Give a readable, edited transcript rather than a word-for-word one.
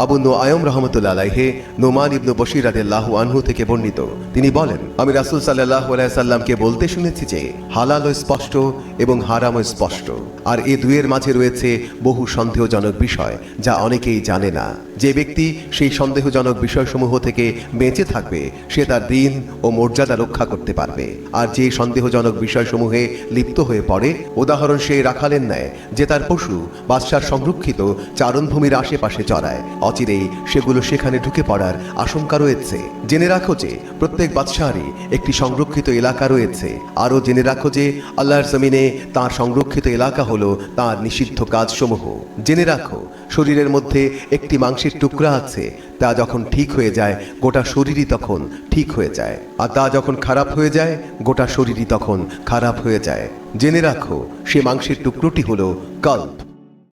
Abu Nuaim রাহমাতুল্লাহ আলাইহি নোমান ইবনে বশীর রাদিয়াল্লাহু আনহু থেকে বর্ণিত, তিনি বলেন, আমি রাসূল সাল্লাল্লাহু আলাইহি সাল্লামকে বলতে শুনেছি যে হালাল ও স্পষ্ট এবং হারাম ও স্পষ্ট, আর এই দুইয়ের মাঝে রয়েছে বহু সন্দেহজনক বিষয় যা অনেকেই জানে না। যে ব্যক্তি সেই সন্দেহজনক বিষয়সমূহ থেকে বেঁচে থাকবে সে তার দিন ও মর্যাদা রক্ষা করতে পারবে। আর যে সন্দেহজনক বিষয়সমূহে লিপ্ত হয়ে পড়ে, উদাহরণ সেই রাখালের ন্যায় যে তার পশু বাদশার সংরক্ষিত চারণভূমির আশেপাশে চড়ায়, অচিরেই সেগুলো সেখানে ঢুকে পড়ার আশঙ্কা রয়েছে। জেনে রাখো যে প্রত্যেক বাদশাহরই একটি সংরক্ষিত এলাকা রয়েছে। আরও জেনে রাখো যে আল্লাহর জমিনে তার সংরক্ষিত এলাকা হলো তার নিষিদ্ধ কাজসমূহ। জেনে রাখো শরীরের মধ্যে একটি মাংসের টুকরা আছে, তা যখন ঠিক হয়ে যায় গোটা শরীরই তখন ঠিক হয়ে যায়, আর তা যখন খারাপ হয়ে যায় গোটা শরীরই তখন খারাপ হয়ে যায়। জেনে রাখো সে মাংসের টুকরোটি হলো কল্ব।